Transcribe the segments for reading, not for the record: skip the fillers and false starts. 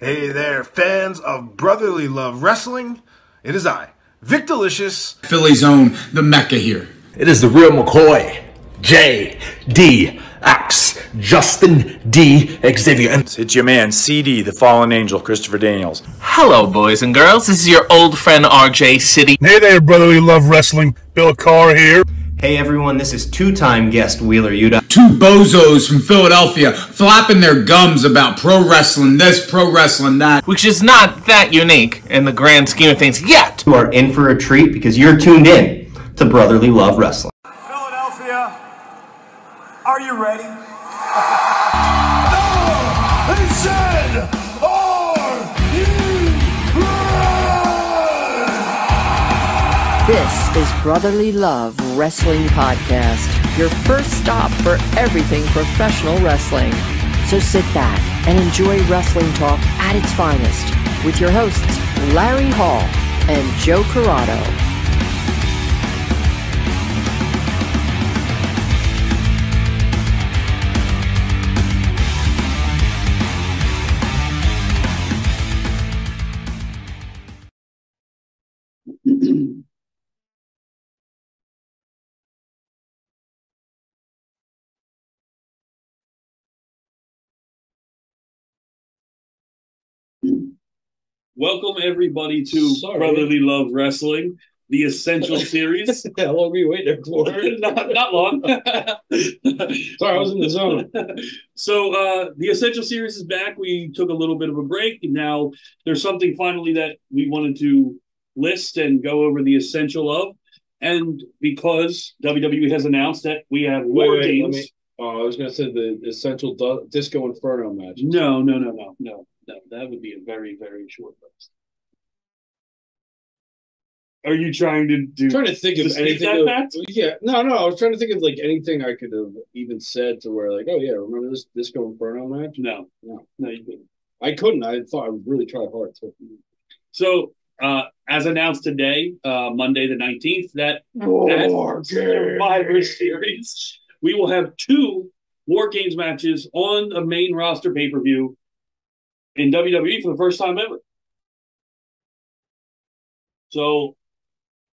Hey there, fans of Brotherly Love Wrestling. It is I, Vic Delicious, Philly's own, the Mecca here. It is the real McCoy, J.D. Axe, Justin D. Xavier. And it's your man, CD, the Fallen Angel, Christopher Daniels. Hello, boys and girls. This is your old friend RJ City. Hey there, Brotherly Love Wrestling. Bill Carr here. Hey everyone, this is two-time guest Wheeler Yuta. Two bozos from Philadelphia flapping their gums about pro wrestling this, pro wrestling that. Which is not that unique in the grand scheme of things yet. You are in for a treat because you're tuned in to Brotherly Love Wrestling. Philadelphia, are you ready? No! He said, are you ready? This is Brotherly Love Wrestling Podcast, your first stop for everything professional wrestling. So sit back and enjoy wrestling talk at its finest with your hosts, Larry Hall and Joe Corrado. Welcome, everybody, to Brotherly Love Wrestling, the Essential Series. How long were you waiting there for? Not long. Sorry, I was in the zone. So, the Essential Series is back. We took a little bit of a break, and now there's something finally that we wanted to list and go over the Essential of. And because WWE has announced that we have War Games. I was going to say the Essential Disco Inferno match. No. That would be a very, very short list. Are you trying to do? I'm trying to think of anything. I was trying to think of like anything I could have even said to where like, oh yeah, remember this Disco Inferno match? No, you couldn't. I couldn't. I thought I would really try hard to. So, as announced today, Monday the 19th, that Survivor Series, we will have 2 War Games matches on a main roster pay-per-view in WWE for the first time ever. So,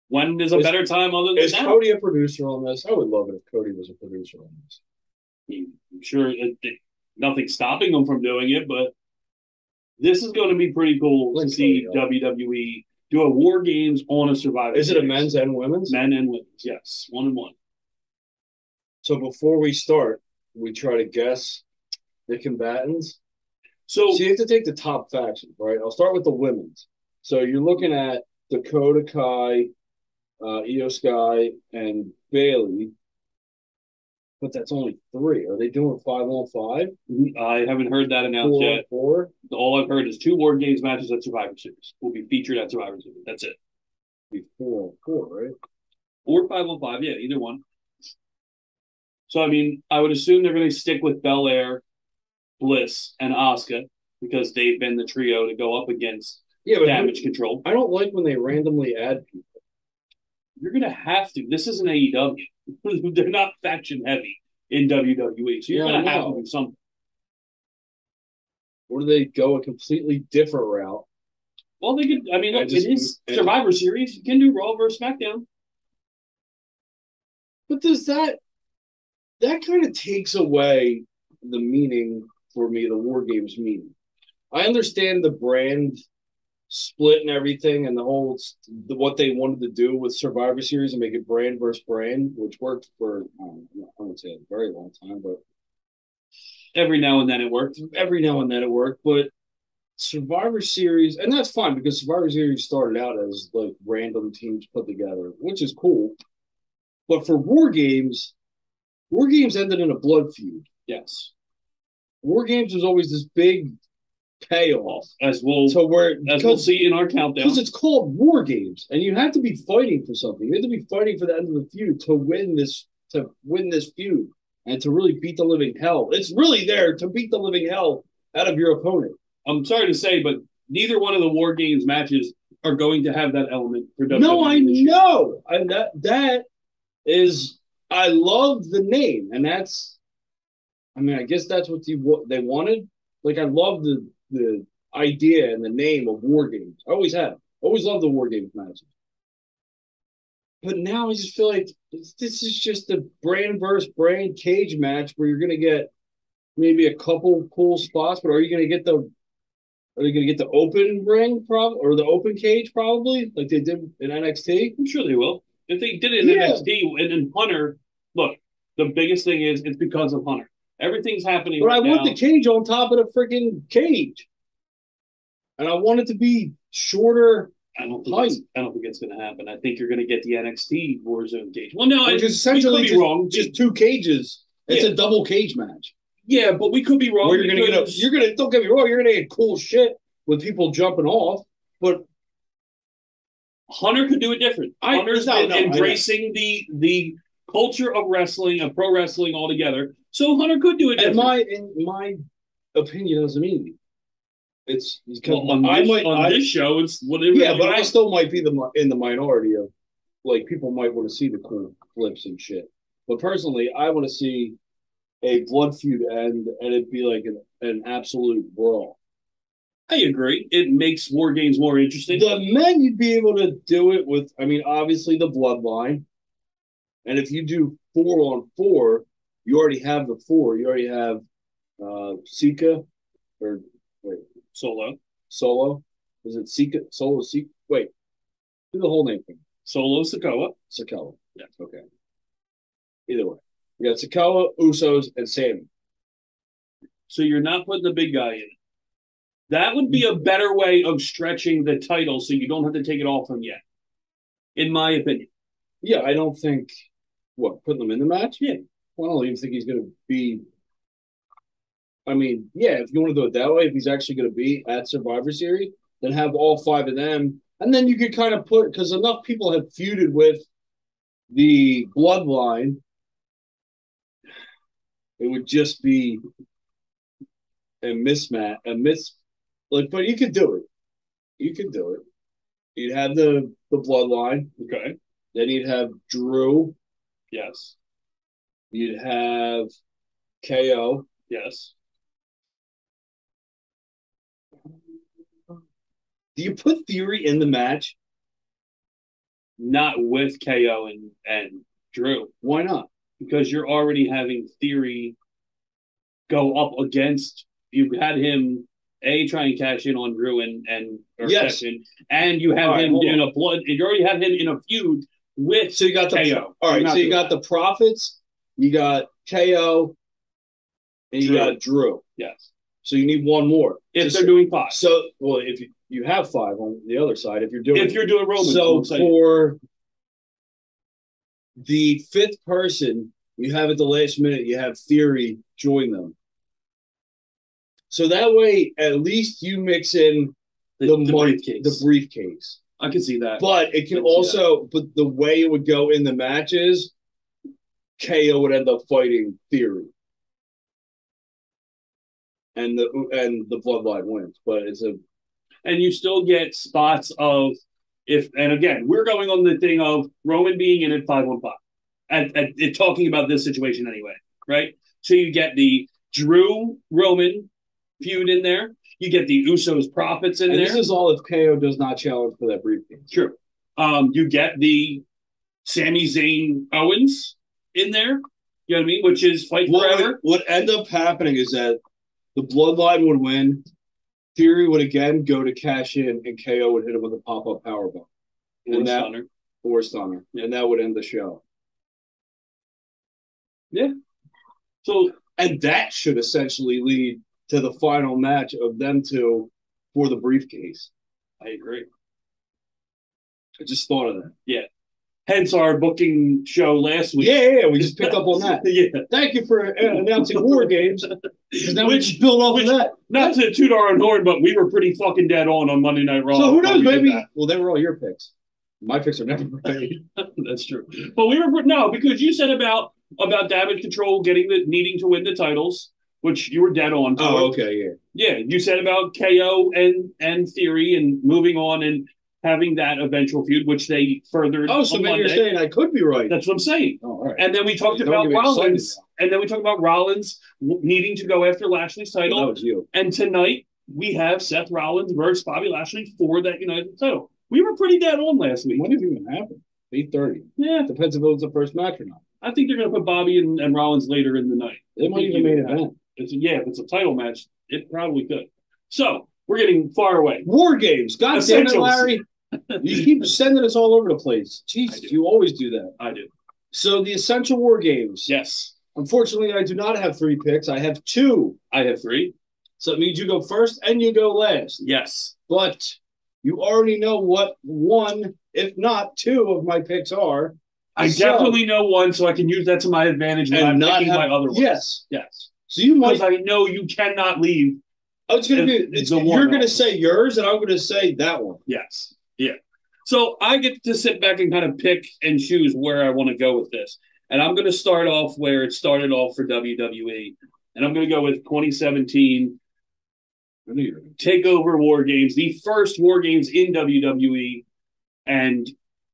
when is a better time other than is that? Is Cody a producer on this? I would love it if Cody was a producer on this. I'm sure nothing's stopping him from doing it, but this is going to be pretty cool to see WWE do a War Games on a Survivor Is it Series. a men's and women's? Men and women's, yes. 1-1. So before we start, we try to guess the combatants. So you have to take the top factions, right? I'll start with the women's. So you're looking at Dakota Kai, Io Sky, and Bailey. But that's only 3. Are they doing 5-on-5? I haven't heard that announced yet. 4? All I've heard is 2 War Games matches at Survivor Series. Will be featured at Survivor Series. That's it. Be 4-on-4, right? Or 5-on-5, yeah, either one. So, I mean, I would assume they're going to stick with Belair, Bliss, and Asuka because they've been the trio to go up against Damage Control. I don't like when they randomly add people. You're going to have to. This isn't AEW. They're not faction heavy in WWE, so you're going to have to do something. Or do they go a completely different route? Well, they could. I mean, look, it is Survivor Series. You can do Raw versus SmackDown. But does that kind of takes away the meaning for me, the War Games meaning. I understand the brand split and everything and the whole what they wanted to do with Survivor Series and make it brand versus brand, which worked for I wouldn't say a very long time, but every now and then it worked. But Survivor Series, and that's fine because Survivor Series started out as like random teams put together, which is cool. But for War Games ended in a blood feud. Yes. War Games was always this big payoff, as we'll see in our countdown. Because it's called War Games, and you have to be fighting for something. You have to be fighting for the end of the feud to win this feud and to really beat the living hell. It's really there to beat the living hell out of your opponent. I'm sorry to say, but neither one of the War Games matches are going to have that element for WWE. No, I know, and that is. I love the name, and that's. I mean, I guess that's what they wanted. Like, I love the idea and the name of War Games. I always have. Always loved the War Games matches. But now I just feel like this is just a brand versus brand cage match where you're going to get maybe a couple cool spots, but are you going to get the open ring or the open cage probably like they did in NXT? I'm sure they will. If they did it in NXT and in Hunter, look, the biggest thing is it's because of Hunter. Everything's happening. But right I want now. the cage on top of the freaking cage, and I want it to be shorter. I don't think it's going to happen. I think you're going to get the NXT Warzone cage. Well, no, which is essentially we could be wrong. Just two cages. It's a double cage match. Yeah, but we could be wrong. Where you're going to don't get me wrong. You're going to get cool shit with people jumping off, but Hunter could do it different. Hunter's been embracing the culture of wrestling, of pro wrestling altogether. So Hunter could do it different. In my opinion, doesn't mean it's on this show. It's whatever. Yeah, but I still might be in the minority of like people might want to see the cool flips and shit. But personally, I want to see a blood feud end and it be like an absolute brawl. I agree. It makes War Games more interesting. The men, you'd be able to do it with, I mean, obviously the bloodline. And if you do 4-on-4, you already have the 4. You already have Sika or wait, Solo. Is it Sika? Solo, Sika? Wait, do the whole name thing. Solo Sikoa. Yeah, okay. Either way. You got Sikoa, Usos, and Sammy. So you're not putting the big guy in. That would be a better way of stretching the title so you don't have to take it off him yet, in my opinion. Yeah, I don't think, putting them in the match? Yeah. Well, I don't even think he's going to be, I mean, yeah, if you want to do it that way, if he's actually going to be at Survivor Series, then have all 5 of them. And then you could kind of put, because enough people have feuded with the bloodline, it would just be a mismatch, but you could do it. You'd have the bloodline. Okay. Then you'd have Drew. Yes. You'd have KO. Yes. Do you put Theory in the match? Not with KO and Drew. Why not? Because you're already having Theory go up against. You had him try and cash in on Drew and yes, and you have him in a blood. You already have him in a feud with. So you got the KO. All right, so you got the Profits, you got KO, and you got Drew. Yes. So you need one more if they're doing 5. So if you have 5 on the other side, if you're doing Roman, so for the 5th person, you have at the last minute, you have Theory join them. So that way, at least you mix in the briefcase. I can see that. But it can also, but the way it would go in the matches, KO would end up fighting Theory. And the bloodline wins. But and you still get spots of and again, we're going on the thing of Roman being in at 5-on-5. And talking about this situation anyway, right? So you get the Drew Roman feud in there. You get the Usos Profits in there. This is all if KO does not challenge for that briefcase. True. You get the Sami Zayn Owens in there. You know what I mean? Which is fight forever. What end up happening is that the bloodline would win. Theory would again go to cash in, and KO would hit him with a pop-up powerbomb. Or stunner. Yeah. And that would end the show. Yeah. So, and that should essentially lead to the final match of them two for the briefcase. I agree. I just thought of that. Yeah. Hence our booking show last week. Yeah, we just picked up on that. Yeah. Thank you for announcing War Games. Now we just build off of that. Not to toot our own horn, but we were pretty fucking dead on Monday Night Raw. So who knows, maybe. Well, they were all your picks. My picks are never right. That's true. But we were because you said about Damage Control needing to win the titles, which you were dead on. Oh, okay, yeah. Yeah, you said about KO and Theory and moving on and having that eventual feud, which they furthered. Oh, so maybe you're saying I could be right. That's what I'm saying. Oh, all right. And then we talked about Rollins. And then we talked about Rollins needing to go after Lashley's title. That was you. And tonight we have Seth Rollins versus Bobby Lashley for that United title. We were pretty dead on last week. When did it even happen? 8:30. Yeah. Depends if it was the first match or not. I think they're going to put Bobby and Rollins later in the night. It might even main event. If it's a title match, it probably could. So we're getting far away. War Games. God damn it, Larry. You keep sending us all over the place. Jesus, you always do that. I do. So the Essential War Games. Yes. Unfortunately, I do not have 3 picks. I have 2. I have 3. So it means you go first and you go last. Yes. But you already know what 1, if not 2 of my picks are. I definitely know 1, so I can use that to my advantage when I'm picking my other ones. Yes. Yes. So you might. Because I know you cannot leave. Oh, it's going to be. You're going to say yours, and I'm going to say that one. Yes. Yeah. So I get to sit back and kind of pick and choose where I want to go with this. And I'm going to start off where it started off for WWE. And I'm going to go with 2017 TakeOver War Games, the first War Games in WWE, and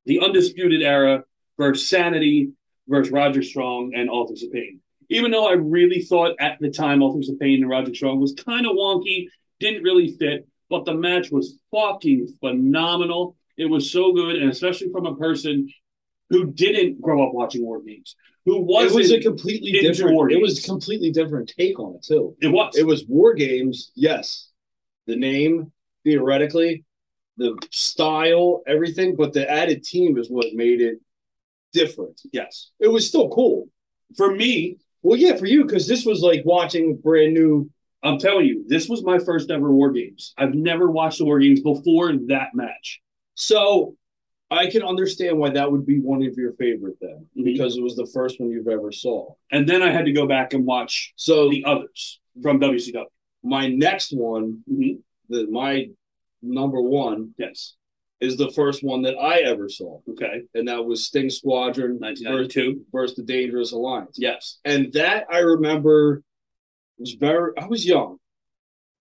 the Undisputed Era versus Sanity versus Roger Strong and Authors of Pain. Even though I really thought at the time Authors of Pain and Roger Strong was kind of wonky, didn't really fit, but the match was fucking phenomenal. It was so good, and especially from a person who didn't grow up watching War Games, who wasn't. It was a completely different. It was a completely different take on it too. It was. It was War Games. Yes, the name theoretically, the style, everything, but the added team is what made it different. Yes, it was still cool for me. Well, yeah, for you, because this was like watching brand new. I'm telling you, this was my first ever War Games. I've never watched the War Games before that match. So I can understand why that would be one of your favorite then, because it was the first one you've ever saw. And then I had to go back and watch the others from WCW. My next one, my number 1, yes, is the first one that I ever saw. Okay. And that was Sting Squadron 1992 versus the Dangerous Alliance. Yes. And that I remember I was young,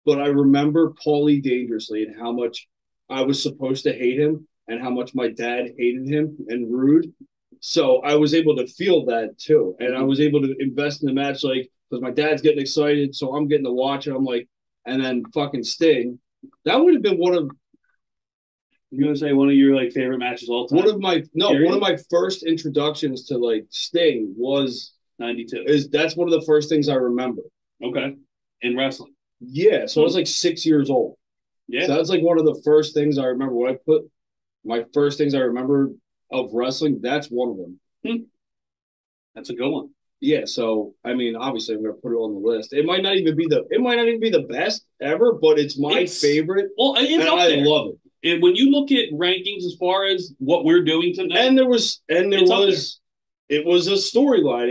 but I remember Paulie Dangerously and how much I was supposed to hate him and how much my dad hated him and Rude. So I was able to feel that too. And I was able to invest in the match, like, because my dad's getting excited, so I'm getting to watch it. I'm like, and then fucking Sting. That would have been one of. You're gonna say one of your like favorite matches all time? One of my first introductions to like Sting was 92. That's one of the first things I remember. Okay. In wrestling. Yeah, so I was like 6 years old. Yeah. So that's like one of the first things I remember. When I put my first things I remember of wrestling, that's one of them. That's a good one. Yeah, so I mean, obviously I'm gonna put it on the list. It might not even be the best ever, but it's my favorite. Well, and I love it. And when you look at rankings as far as what we're doing tonight, it was a storyline.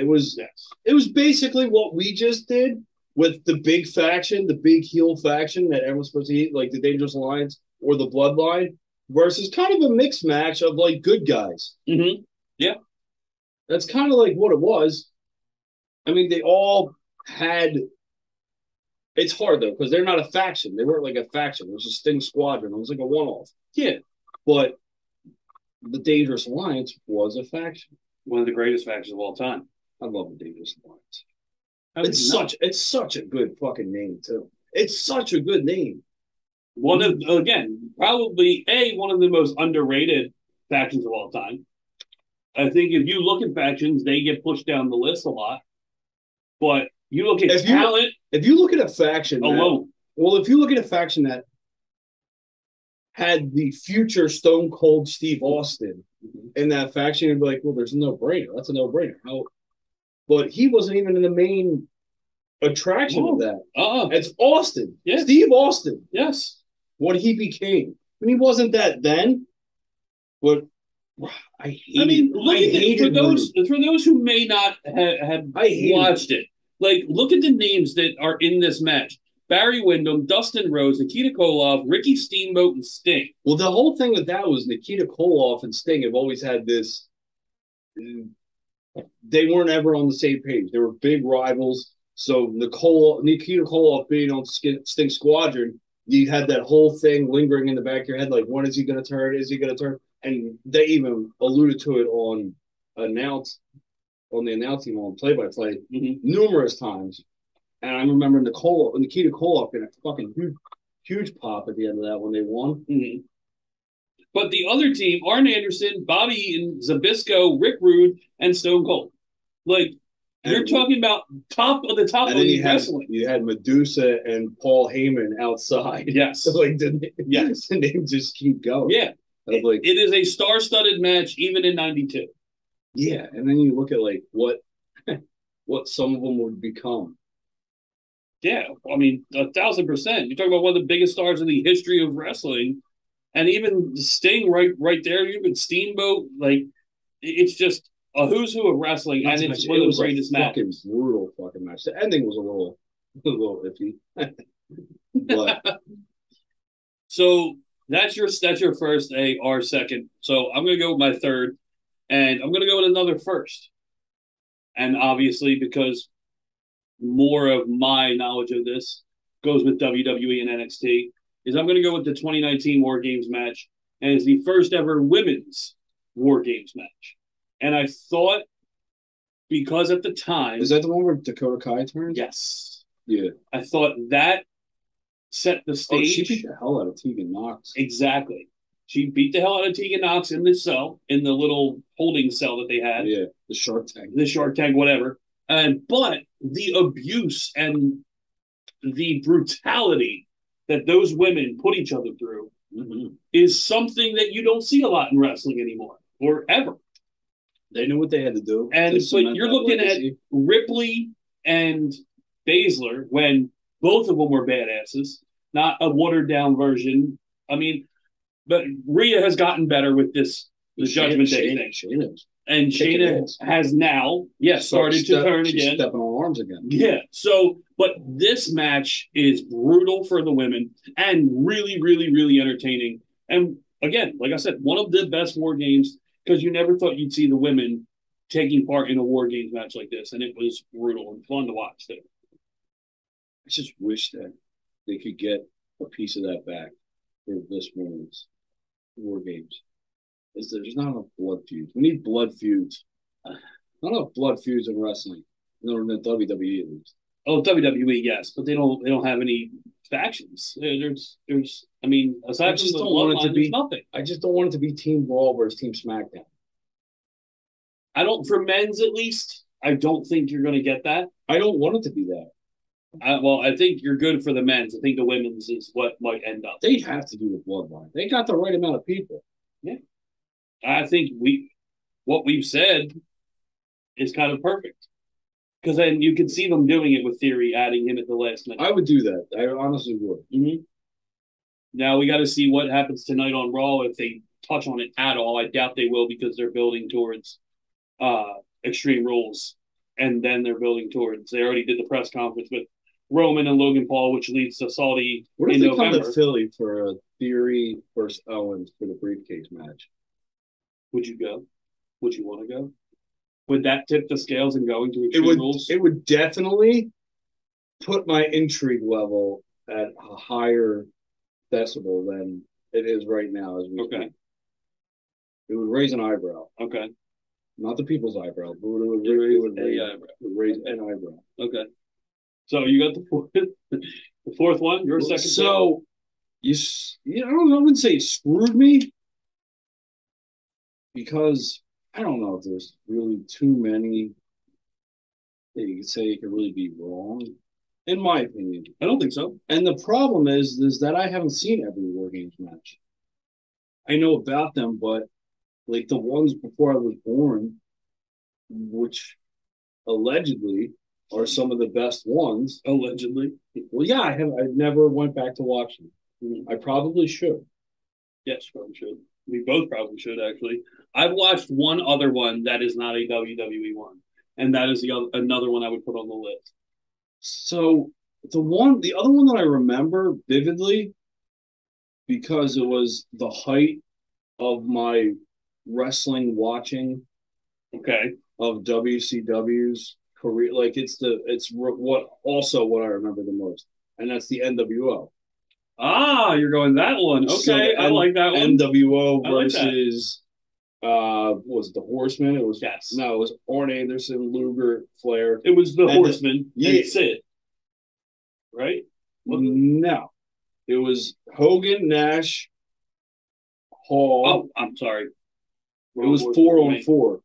It was basically what we just did with the big faction, the big heel faction that everyone's supposed to eat, like the Dangerous Alliance or the Bloodline, versus kind of a mixed match of like good guys. Mm-hmm. Yeah. That's kind of like what it was. I mean, they all had. It's hard though because they're not a faction. They weren't like a faction. It was a Sting Squadron. It was like a one-off. Yeah, but the Dangerous Alliance was a faction. One of the greatest factions of all time. I love the Dangerous Alliance. It's such a good fucking name too. It's such a good name. One of probably one of the most underrated factions of all time. I think if you look at factions, they get pushed down the list a lot. But you look at talent. If you look at a faction alone. If you look at a faction that had the future Stone Cold Steve Austin in that faction, you'd be like, well, there's a no-brainer. That's a no-brainer. But he wasn't even in the main attraction of that. It's Austin. Yes. Steve Austin. Yes. What he became. I mean, he wasn't that then, but I hated for those who may not have watched it, like, look at the names that are in this match. Barry Windham, Dustin Rhodes, Nikita Koloff, Ricky Steamboat, and Sting. Well, the whole thing with that was Nikita Koloff and Sting have always had this. They weren't ever on the same page. They were big rivals. So Nikita Koloff being on Sting Squadron, you had that whole thing lingering in the back of your head, like, when is he going to turn? Is he going to turn? And they even alluded to it on the announcing on play-by-play numerous times. And I remember Nikita Koloff being a fucking huge huge pop at the end of that when they won. Mm-hmm. But the other team, Arn Anderson, Bobby and Zbyszko, Rick Rude, and Stone Cold. Like, you're talking about top of the top of wrestling. You had Medusa and Paul Heyman outside. Yes. So like the names just keep going. Yeah. Like, it is a star-studded match, even in '92. Yeah, and then you look at like what some of them would become. Yeah, I mean, 1,000%. You're talking about one of the biggest stars in the history of wrestling, and even Sting right there. Even Steamboat, like it's just a who's who of wrestling, and it's one of the greatest matches. Brutal fucking match. The ending was a little iffy. But so that's your first, our second. So I'm gonna go with my third, and I'm gonna go with another first. And obviously, because more of my knowledge of this goes with WWE and NXT, is I'm going to go with the 2019 War Games match, and it's the first ever women's War Games match. And I thought, because at the time... Is that the one where Dakota Kai turns? Yes. Yeah. I thought that set the stage. Oh, she beat the hell out of Tegan Nox. Exactly. She beat the hell out of Tegan Nox in this cell, in the little holding cell that they had. Yeah, the Shark Tank. The Shark Tank, whatever. But the abuse and the brutality that those women put each other through is something that you don't see a lot in wrestling anymore, or ever. They knew what they had to do. And but you're looking at Ripley and Baszler when both of them were badasses, not a watered-down version. I mean, but Rhea has gotten better with the Judgment Day thing. And Shayna has now, started to turn again. Stepping on arms again. Yeah. So, but this match is brutal for the women and really, really, really entertaining. And again, like I said, one of the best War Games, because you never thought you'd see the women taking part in a War Games match like this. And it was brutal and fun to watch there. I just wish that they could get a piece of that back for this morning's War Games. There's not enough blood feuds. We need blood feuds. Not enough blood feuds in wrestling. No, in the WWE at least. Oh, WWE, yes, but they don't have any factions. There's. I mean, aside from the bloodline, there's nothing. I just don't want it to be Team Raw versus Team SmackDown. I don't, for men's at least. I don't think you're going to get that. I don't want it to be that. I think you're good for the men's. I think the women's is what might end up. They have to do the bloodline. They got the right amount of people. Yeah. I think what we've said is kind of perfect. Because then you can see them doing it with Theory, adding him at the last minute. I would do that. I honestly would. Mm-hmm. Now we got to see what happens tonight on Raw if they touch on it at all. I doubt they will because they're building towards Extreme Rules. And then they're building towards, they already did the press conference with Roman and Logan Paul, which leads to Saudi what if in they November. Come to Philly for a Theory versus Owens for the briefcase match? Would you go? Would you want to go? Would that tip the scales in going to Extreme Rules? It would definitely put my intrigue level at a higher decibel than it is right now. As we speak. It would raise an eyebrow. Okay. Not the people's eyebrow, but it would raise an eyebrow. Okay. So you got the fourth one. Your second. So I wouldn't say it screwed me because I don't know if there's really too many that you could say it could really be wrong. In my opinion, I don't think so. And the problem is that I haven't seen every War Games match. I know about them, but like the ones before I was born, which allegedly are some of the best ones. Allegedly. Well, yeah, I never went back to watch them. I probably should. Yes, probably should. We both probably should, actually. I've watched one other one that is not a WWE one, and that is another one I would put on the list. So the other one that I remember vividly, because it was the height of my wrestling watching, of WCW's career. Like it's what I remember the most, and that's the NWO. Ah, you're going that one. Okay, so I like that one. NWO versus was it the Horsemen? It was no, it was Arn Anderson, Luger, Flair. It was the Horsemen. Yeah, Sid. Right? No, It was Hogan, Nash, Hall. Oh, I'm sorry. It was 4-on-4.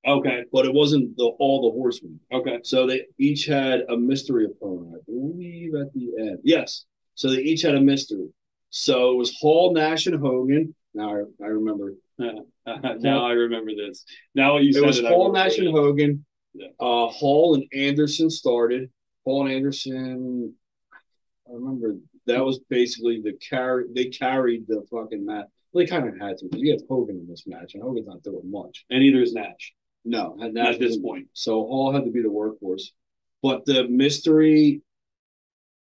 Okay. But it wasn't all the horsemen. Okay. So they each had a mystery opponent, I believe, at the end. Yes. So they each had a mystery. So it was Hall, Nash, and Hogan. Now I remember. Now I remember this. Now you said it was Hall, Nash, and Hogan. Yeah. Hall and Anderson started. Hall and Anderson, I remember that was basically they carried the fucking match. They kind of had to. You have Hogan in this match, and Hogan's not doing much. And neither is Nash. No, Nash at this point. So Hall had to be the workhorse. But the mystery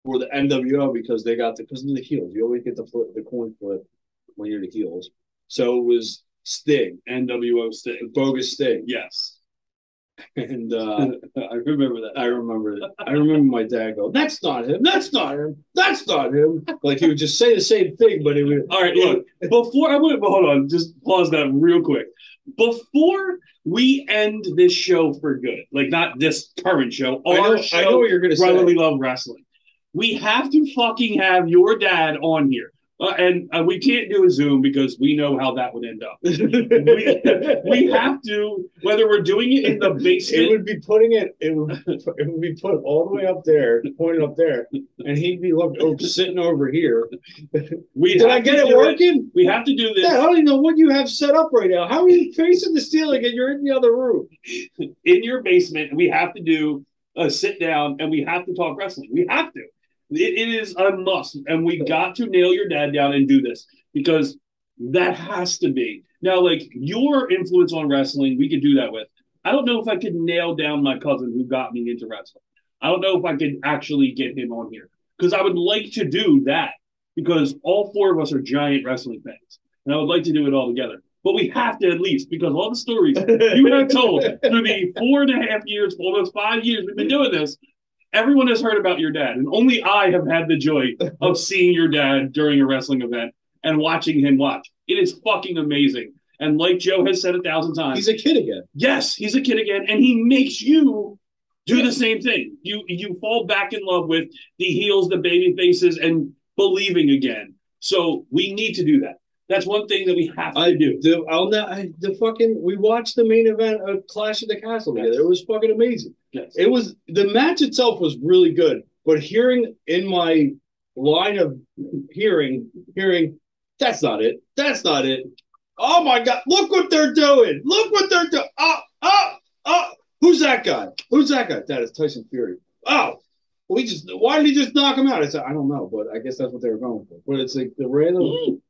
for the NWO, because of the heels. You always get the coin flip when you're the heels. So it was Sting. NWO Sting. Bogus Sting. Yes. And I remember that. I remember my dad go, "That's not him. That's not him. That's not him." Like he would just say the same thing, but it would. All right, look. Hold on. Just pause that real quick. Before we end this show for good, like not this current show, I know what you're going to say. Brotherly Love Wrestling. We have to fucking have your dad on here. And we can't do a Zoom because we know how that would end up. we have to, whether we're doing it in the basement. It would be put all the way up there, pointed up there, and he'd be sitting over here. Did I get it working? We have to do this. Dad, I don't even know what you have set up right now. How are you facing the ceiling and you're in the other room? In your basement, we have to do a sit down and we have to talk wrestling. We have to. It is a must, and we got to nail your dad down and do this because that has to be. Now, like your influence on wrestling, we could do that with. I don't know if I could nail down my cousin who got me into wrestling. I don't know if I could actually get him on here because I would like to do that because all four of us are giant wrestling fans, and I would like to do it all together. But we have to at least because all the stories you have told through the 4.5 years, almost 5 years we've been doing this. Everyone has heard about your dad, and only I have had the joy of seeing your dad during a wrestling event and watching him watch. It is fucking amazing. And like Joe has said 1,000 times, he's a kid again. Yes, he's a kid again, and he makes you do the same thing. You fall back in love with the heels, the baby faces, and believing again. So we need to do that. That's one thing that we have to do. We watched the main event of Clash of the Castle together. It was fucking amazing. Yes. It was the match itself was really good, but hearing in my line of hearing, that's not it. That's not it. Oh my God! Look what they're doing! Look what they're doing! Who's that guy? Who's that guy? That is Tyson Fury. Oh. Why did he just knock him out? I said, I don't know, but I guess that's what they were going for. But it's like the random,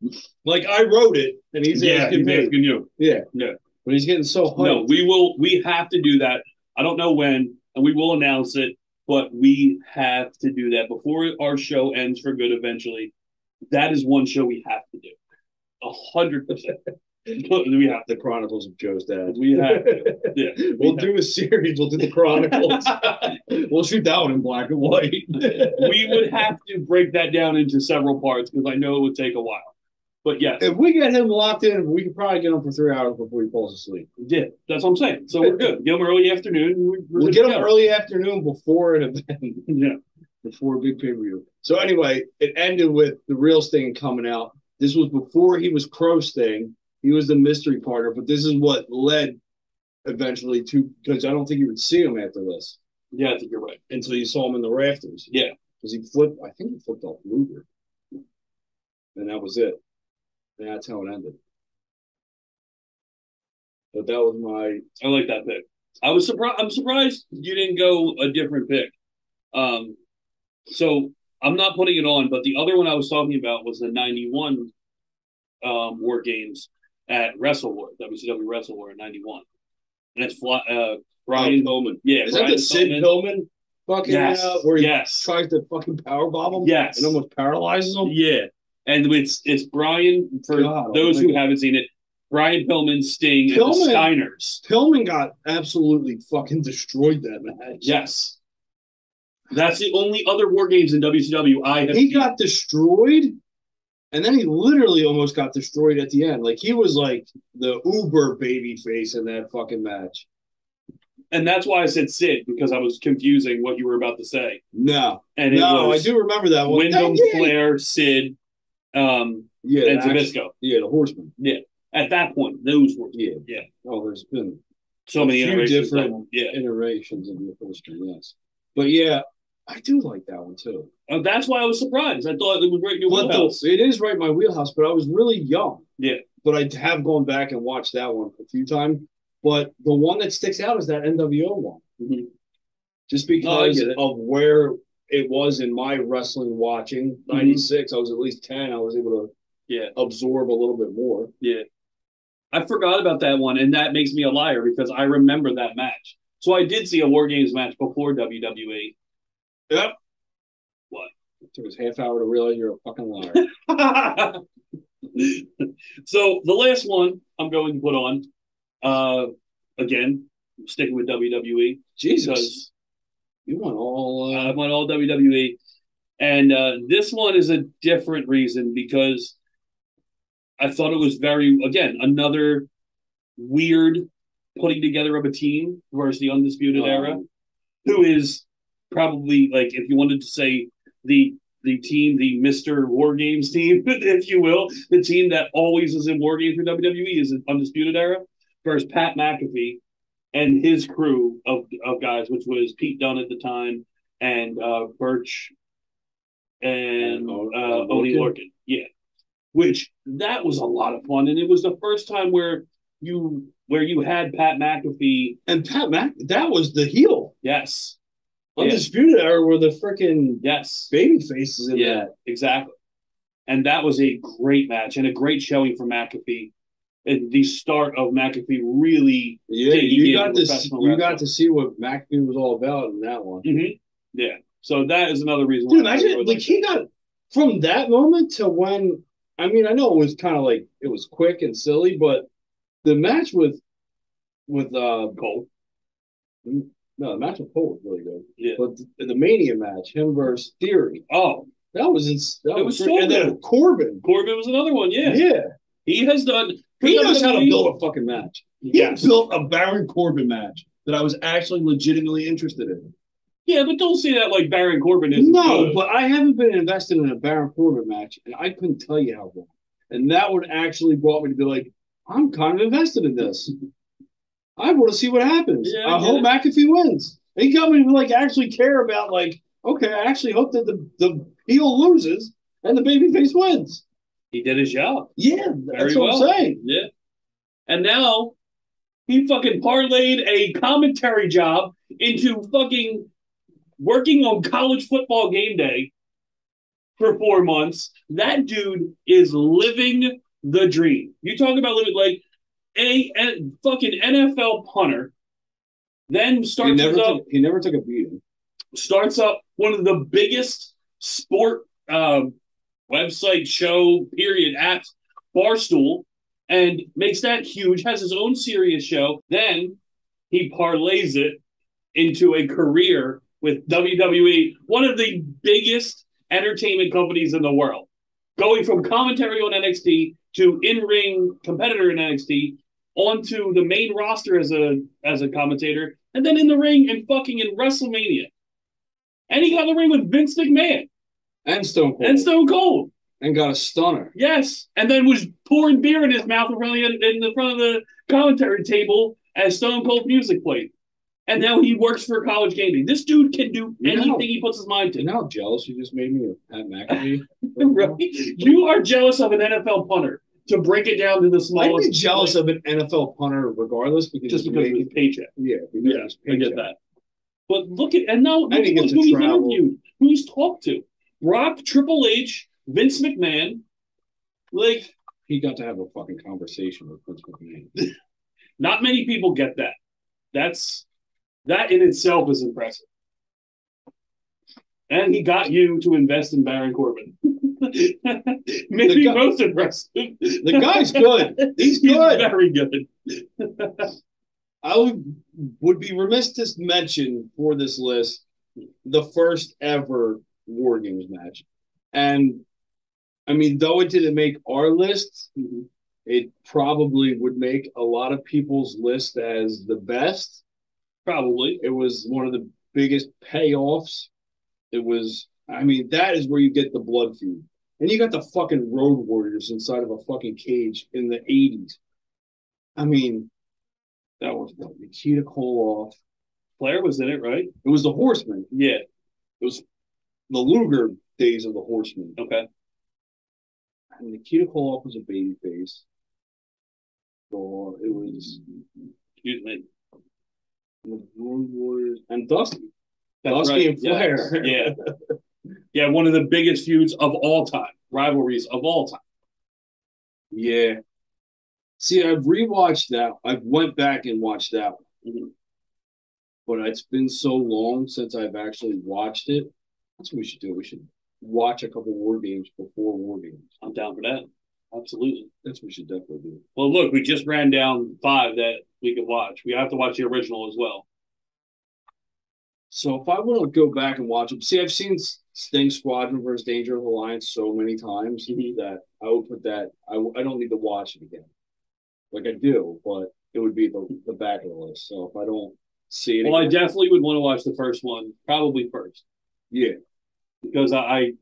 like I wrote it, and he's asking you. Yeah. But he's getting so hyped. No, we have to do that. I don't know when, and we will announce it, but we have to do that before our show ends for good eventually. That is one show we have to do. 100%. We have the Chronicles of Joe's Dad. We have to. Yeah. We'll do a series. We'll do the Chronicles. We'll shoot that one in black and white. We would have to break that down into several parts because I know it would take a while. But yes. If we get him locked in, we could probably get him for 3 hours before he falls asleep. Yeah, that's what I'm saying. So we're good. Get him early afternoon. We'll get him early afternoon before an event. Yeah. Before a big pay-per-view. So anyway, it ended with the real Sting coming out. This was before he was Crow Sting. He was the mystery partner, but this is what led eventually to, because I don't think you would see him after this. Yeah, I think you're right. Until you saw him in the rafters. Yeah. Because he flipped off Luger. And that was it. And that's how it ended. But that was I like that pick. I'm surprised you didn't go a different pick. So I'm not putting it on, but the other one I was talking about was the 91 War Games at Wrestle War, WCW Wrestle War in 91. And it's Brian Pillman. Yeah. Is that the Sid Pillman fucking where he tries to fucking powerbomb him? Yes. And almost paralyzes him? Yeah. And it's Brian, for those who haven't seen it, Brian Pillman, Sting, and the Steiners. Pillman got absolutely fucking destroyed that match. Yes. That's the only other War Games in WCW I have seen. He got destroyed, and then he literally almost got destroyed at the end. Like, he was like the uber baby face in that fucking match. And that's why I said Sid, because I was confusing what you were about to say. No. And it no, was I do remember that one. Wyndham, Flair, Sid, and Zbyszko. Yeah, the Horseman. Yeah. At that point, those were. Yeah. Yeah. Oh, there's been so many few different iterations of the Horseman, yes. But yeah, I do like that one too. That's why I was surprised. I thought it was right in your wheelhouse. It is right in my wheelhouse, but I was really young. Yeah. But I have gone back and watched that one a few times. But the one that sticks out is that NWO one. Mm-hmm. Just because of where it was in my wrestling watching. 96, I was at least 10. I was able to absorb a little bit more. Yeah. I forgot about that one, and that makes me a liar because I remember that match. So I did see a War Games match before WWE. Yep. What? It took us half hour to realize you're a fucking liar. So the last one I'm going to put on, again, sticking with WWE. Jesus. You went all... I went all WWE. And this one is a different reason because I thought it was very, again, another weird putting together of a team versus the Undisputed Era, who is probably, like, if you wanted to say the team, the Mr. War Games team, if you will, the team that always is in War Games for WWE is an Undisputed Era versus Pat McAfee and his crew of guys, which was Pete Dunne at the time and Birch and Oney Lorcan. Yeah. Which that was a lot of fun. And it was the first time where you had Pat McAfee. And that was the heel. Yes. Undisputed Era were the freaking baby faces in that. Exactly. And that was a great match and a great showing for McAfee. And the start of McAfee really you got to see what McAfee was all about in that one. Mm-hmm. Yeah. So that is another reason why. Dude, imagine he got from that moment to when I mean, I know it was kind of like it was quick and silly, but the match with Cole. No, the match with Cole was really good. Yeah. But the Mania match, him versus Theory. Oh, that was so and then Corbin. Corbin was another one. Yeah. Yeah. He has done. He knows how to build a fucking match. Yes. He built a Baron Corbin match that I was actually legitimately interested in. Yeah, but don't say that like Baron Corbin is. No, but I haven't been invested in a Baron Corbin match, and I couldn't tell you how long. And that would actually brought me to be like, I'm kind of invested in this. I want to see what happens. Yeah, I hope McAfee wins. He got me to like actually care about like, okay, I actually hope that the heel loses and the babyface wins. He did his job. Yeah, that's what I'm saying. Yeah. And now he fucking parlayed a commentary job into fucking working on college football game day for 4 months. That dude is living the dream. You talk about living like a fucking NFL punter, then he never took a beating. Starts up one of the biggest sport website show period at Barstool and makes that huge, has his own serious show. Then he parlays it into a career with WWE, one of the biggest entertainment companies in the world, going from commentary on NXT to in-ring competitor in NXT onto the main roster as a commentator, and then in the ring and fucking in WrestleMania. And he got in the ring with Vince McMahon. And Stone Cold. And got a stunner. Yes. And then was pouring beer in his mouth in the front of the commentary table as Stone Cold music played. And now he works for College Gaming. This dude can do anything he puts his mind to. You know how jealous you just made me of Pat McAfee? Right? You are jealous of an NFL punter. To break it down to the smallest. I'd be jealous of an NFL punter regardless because of his paycheck. Yeah, I get that. But look at who he's interviewed, who he's talked to. Rock, Triple H, Vince McMahon. Like he got to have a fucking conversation with Vince McMahon. Not many people get that. That in itself is impressive. And he got you to invest in Baron Corbin. Maybe most impressive. The guy's good. He's good. Very good. I would be remiss to mention for this list the first ever War Games match. And I mean, though it didn't make our list, it probably would make a lot of people's list as the best. Probably. It was one of the biggest payoffs. It was, I mean, that is where you get the blood feud. And you got the fucking Road Warriors inside of a fucking cage in the 80s. I mean, that was what, Nikita Koloff. Flair was in it, right? It was the Horsemen. Yeah. It was the Luger days of the Horsemen. Okay. And Nikita Koloff was a babyface. So it was, excuse me, the Road Warriors and Dusty. That's Dusty right. and Flair. Yeah. Yeah, one of the biggest feuds of all time. Rivalries of all time. Yeah. See, I've rewatched that. I went back and watched that one. Mm-hmm. But it's been so long since I've actually watched it. That's what we should do. We should watch a couple War Games before War Games. I'm down for that. Absolutely. That's what we should definitely do. Well, look, we just ran down 5 that we could watch. We have to watch the original as well. So if I want to go back and watch them, see, I've seen Sting Squadron versus Dangerous Alliance so many times that I would put that. I don't need to watch it again. Like I do, but it would be the back of the list. So if I don't see it, well, again, I definitely would want to watch the first one, probably first. Yeah, because I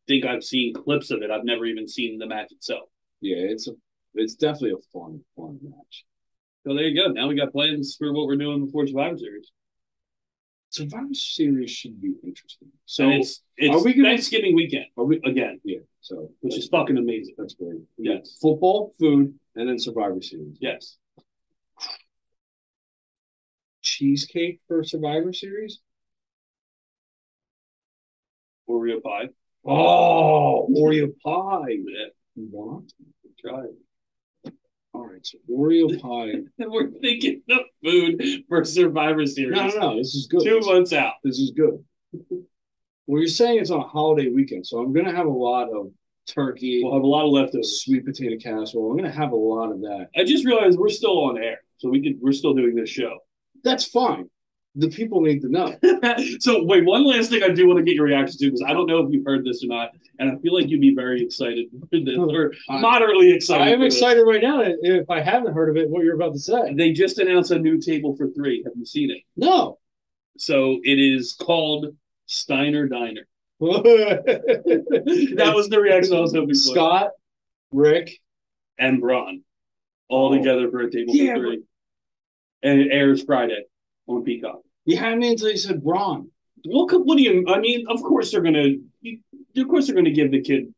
think I've seen clips of it. I've never even seen the match itself. Yeah, it's definitely a fun match. So there you go. Now we got plans for what we're doing before Survivor Series. Survivor Series should be interesting. So and it's are we gonna, Thanksgiving weekend. Are we again? Yeah. So which is fucking amazing. That's great. Yes. Football, food, and then Survivor Series. Yes. Cheesecake for Survivor Series. Oreo pie. Oh, Oreo pie. Yeah. You want? Try it. All right, so Oreo pie. And we're thinking of food for Survivor Series. No, this is good. 2 months out. This is good. Well, you're saying it's on a holiday weekend, so I'm going to have a lot of turkey. We'll have a lot of leftovers. Sweet potato casserole. I'm going to have a lot of that. I just realized we're still on air, so we're still doing this show. That's fine. The people need to know. So, wait, one last thing I do want to get your reaction to, because I don't know if you've heard this or not, and I feel like you'd be very excited for this, or moderately excited. I am excited right now. If I haven't heard of it, what you're about to say. They just announced a new table for 3. Have you seen it? No. So, it is called Steiner Diner. That was the reaction I was hoping for. Scott, Rick, and Braun all together for a table for 3. And it airs Friday on Peacock. You had me until you said Braun. Well, what do you? I mean, of course they're gonna give the kid.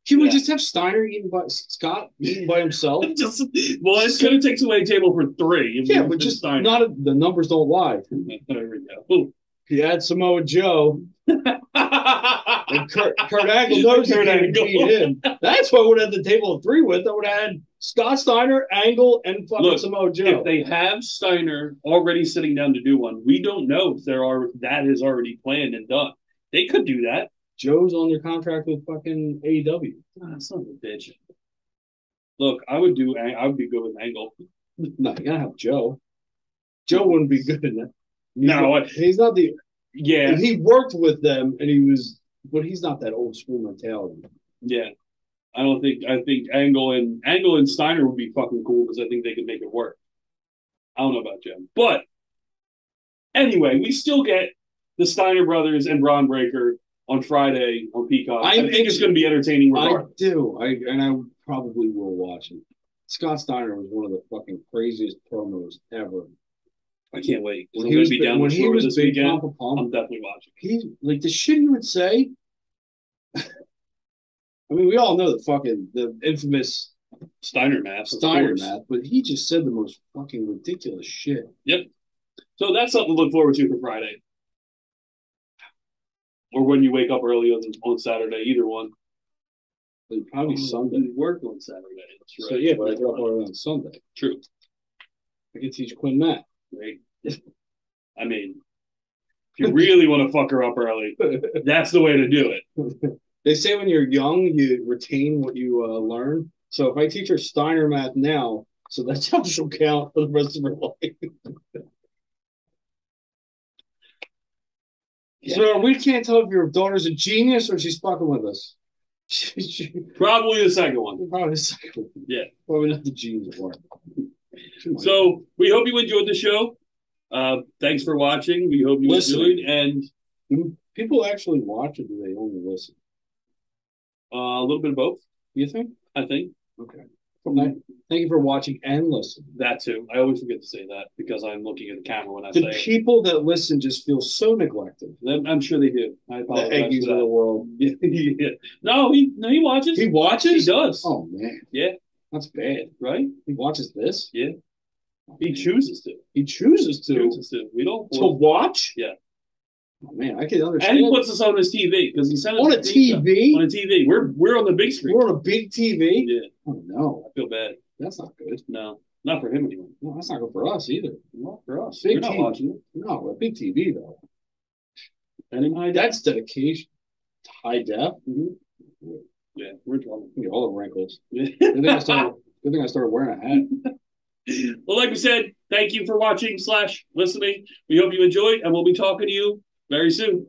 Can we just have Steiner eating by Scott eating by himself? Well, it's gonna take away a table for 3. Yeah, but just Steiner. not the numbers don't lie. There we go. If you add Samoa Joe, and Kurt Angle knows Kurt Angle beat him. That's what I would have the table of 3 with. I would have had Scott Steiner, Angle, and fucking Samoa Joe. If they have Steiner already sitting down to do one, we don't know if that is already planned and done. They could do that. Joe's on their contract with fucking AEW. Son of a bitch. Look, I would be good with Angle. No, you gotta have Joe. Joe wouldn't be good in that. He's not the. Yeah, he worked with them, and but he's not that old school mentality. Yeah, I think Angle and Steiner would be fucking cool because I think they could make it work. I don't know about Jim, but anyway, we still get the Steiner brothers and Braun Breaker on Friday on Peacock. I think it's going to be entertaining. Regardless. I do, and I probably will watch it. Scott Steiner was one of the fucking craziest promos ever. I can't wait. When he was big weekend. Pump, I'm definitely watching. He like the shit he would say. I mean, we all know the infamous Steiner math, but he just said the most fucking ridiculous shit. Yep. So that's something to look forward to for Friday, or when you wake up early on Saturday. Either one. Probably Sunday. You work on Saturday. That's right. So yeah, but I get up early on Sunday. True. I can teach Quinn math. Right. I mean, if you really want to fuck her up early, that's the way to do it. They say when you're young, you retain what you learn. So if I teach her Steiner math now, so that's how she'll count for the rest of her life. Yeah. So we can't tell if your daughter's a genius or she's fucking with us. Probably the second one. Probably the second one. Yeah. Probably not the genius one. So we hope you enjoyed the show. Thanks for watching. We hope you enjoyed. And do people actually watch, or do they only listen? A little bit of both. Do you think? I think. Okay. Thank you for watching and listening. That too. I always forget to say that because I'm looking at the camera when I the say it. The people that listen just feel so neglected. I'm sure they do. I apologize. The Aggies of the world. Yeah. No, he watches. He watches? He does. Oh, man. Yeah. That's bad. Right? He watches this? Yeah. He chooses to. He chooses to. We don't. To watch? Yeah. Oh, man, I can understand. And he puts us on his TV because he sent us on a TV. On a TV. We're on the big screen. We're on a big TV. Yeah. Oh no, I feel bad. That's not good. No, not for him anyway. No, that's not good for us either. Not for us. Big We're not TV. watching it. No, a big TV though. And that's dedication. High def. Mm-hmm. Yeah, we're trouble. All the wrinkles. Good thing I started wearing a hat. Well, like we said, thank you for watching / listening. We hope you enjoyed, and we'll be talking to you very soon.